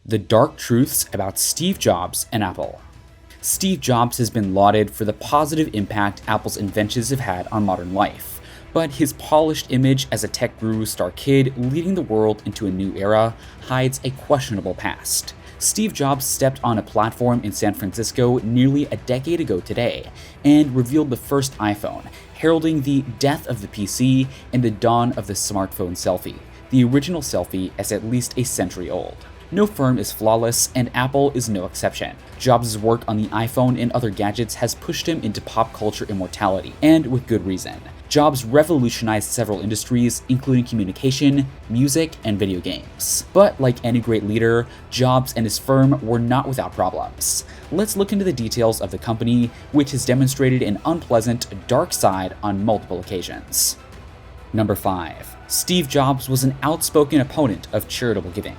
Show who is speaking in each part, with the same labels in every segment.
Speaker 1: The dark truths about Steve Jobs and Apple. Steve Jobs has been lauded for the positive impact Apple's inventions have had on modern life, but his polished image as a tech guru star kid leading the world into a new era hides a questionable past. Steve Jobs stepped on a platform in San Francisco nearly a decade ago today and revealed the first iPhone, heralding the death of the PC and the dawn of the smartphone selfie. The original selfie is at least a century old. No firm is flawless, and Apple is no exception. Jobs' work on the iPhone and other gadgets has pushed him into pop culture immortality, and with good reason. Jobs revolutionized several industries, including communication, music, and video games. But like any great leader, Jobs and his firm were not without problems. Let's look into the details of the company, which has demonstrated an unpleasant, dark side on multiple occasions. Number 5. Steve Jobs was an outspoken opponent of charitable giving.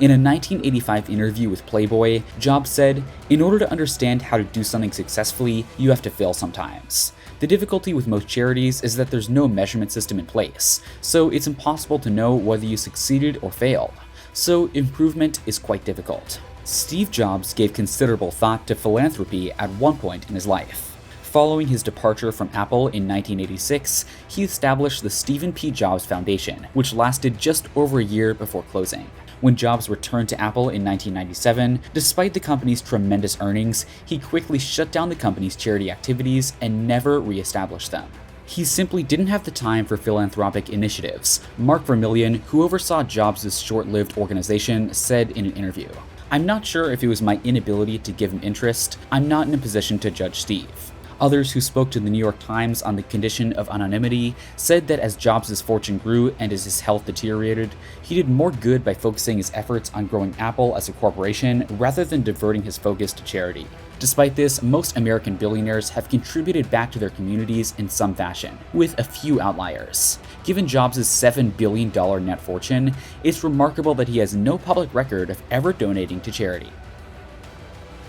Speaker 1: In a 1985 interview with Playboy, Jobs said, "In order to understand how to do something successfully, you have to fail sometimes. The difficulty with most charities is that there's no measurement system in place, so it's impossible to know whether you succeeded or failed. So improvement is quite difficult." Steve Jobs gave considerable thought to philanthropy at one point in his life. Following his departure from Apple in 1986, he established the Stephen P. Jobs Foundation, which lasted just over a year before closing. When Jobs returned to Apple in 1997, despite the company's tremendous earnings, he quickly shut down the company's charity activities and never re-established them. He simply didn't have the time for philanthropic initiatives. Mark Vermillion, who oversaw Jobs' short-lived organization, said in an interview, "I'm not sure if it was my inability to give him interest. I'm not in a position to judge Steve." Others who spoke to the New York Times on the condition of anonymity said that as Jobs' fortune grew and as his health deteriorated, he did more good by focusing his efforts on growing Apple as a corporation rather than diverting his focus to charity. Despite this, most American billionaires have contributed back to their communities in some fashion, with a few outliers. Given Jobs' $7 billion net fortune, it's remarkable that he has no public record of ever donating to charity.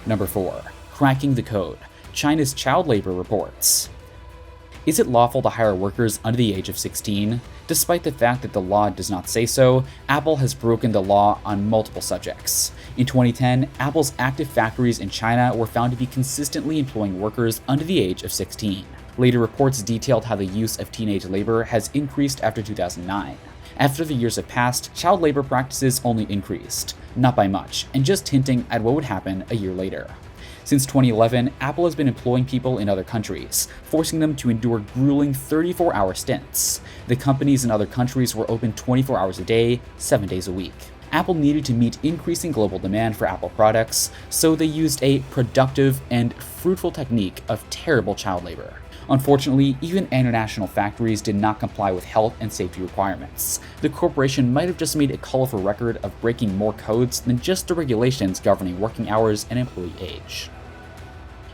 Speaker 1: Number 4. Cracking the code. China's child labor reports. Is it lawful to hire workers under the age of 16? Despite the fact that the law does not say so, Apple has broken the law on multiple subjects. In 2010, Apple's active factories in China were found to be consistently employing workers under the age of 16. Later reports detailed how the use of teenage labor has increased after 2009. After the years have passed, child labor practices only increased, not by much, and just hinting at what would happen a year later. Since 2011, Apple has been employing people in other countries, forcing them to endure grueling 34-hour stints. The companies in other countries were open 24 hours a day, 7 days a week. Apple needed to meet increasing global demand for Apple products, so they used a productive and fruitful technique of terrible child labor. Unfortunately, even international factories did not comply with health and safety requirements. The corporation might have just made a colorful record of breaking more codes than just the regulations governing working hours and employee age.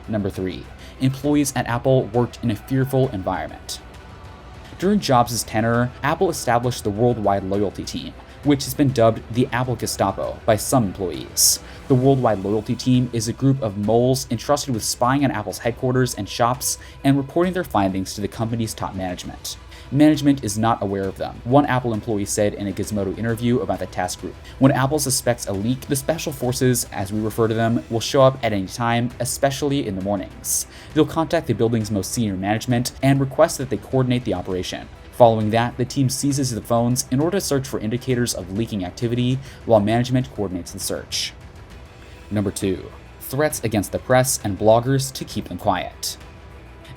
Speaker 1: Number 3. Employees at Apple worked in a fearful environment. During Jobs' tenure, Apple established the Worldwide Loyalty Team, which has been dubbed the Apple Gestapo by some employees. The Worldwide Loyalty Team is a group of moles entrusted with spying on Apple's headquarters and shops and reporting their findings to the company's top management. Management is not aware of them, one Apple employee said in a Gizmodo interview about the task group. When Apple suspects a leak, the special forces, as we refer to them, will show up at any time, especially in the mornings. They'll contact the building's most senior management and request that they coordinate the operation. Following that, the team seizes the phones in order to search for indicators of leaking activity, while management coordinates the search. Number 2. Threats against the press and bloggers to keep them quiet.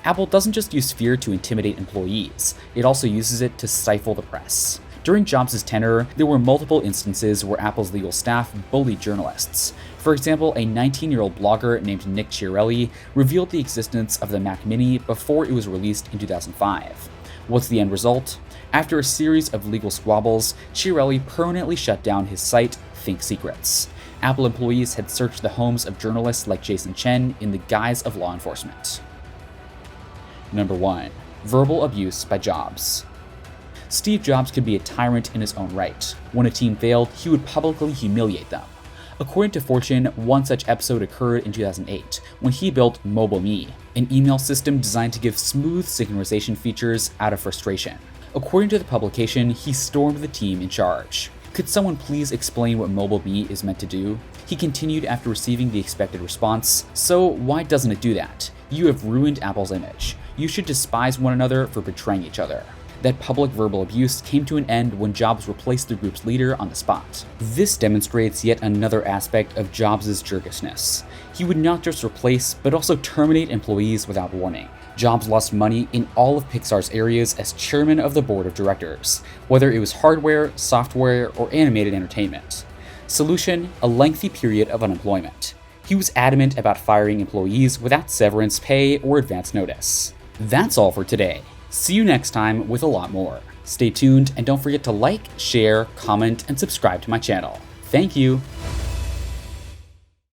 Speaker 1: Apple doesn't just use fear to intimidate employees, it also uses it to stifle the press. During Jobs' tenure, there were multiple instances where Apple's legal staff bullied journalists. For example, a 19-year-old blogger named Nick Chiarelli revealed the existence of the Mac Mini before it was released in 2005. What's the end result? After a series of legal squabbles, Chiarelli permanently shut down his site, Think Secrets. Apple employees had searched the homes of journalists like Jason Chen in the guise of law enforcement. Number 1. Verbal abuse by Jobs. Steve Jobs could be a tyrant in his own right. When a team failed, he would publicly humiliate them. According to Fortune, one such episode occurred in 2008 when he built MobileMe, an email system designed to give smooth synchronization features out of frustration. According to the publication, he stormed the team in charge. Could someone please explain what Mobile Me is meant to do? He continued after receiving the expected response, so why doesn't it do that? You have ruined Apple's image. You should despise one another for betraying each other. That public verbal abuse came to an end when Jobs replaced the group's leader on the spot. This demonstrates yet another aspect of Jobs' jerkishness. He would not just replace, but also terminate employees without warning. Jobs lost money in all of Pixar's areas as chairman of the board of directors, whether it was hardware, software, or animated entertainment. Solution: a lengthy period of unemployment. He was adamant about firing employees without severance pay or advance notice. That's all for today. See you next time with a lot more. Stay tuned and don't forget to like, share, comment, and subscribe to my channel. Thank you!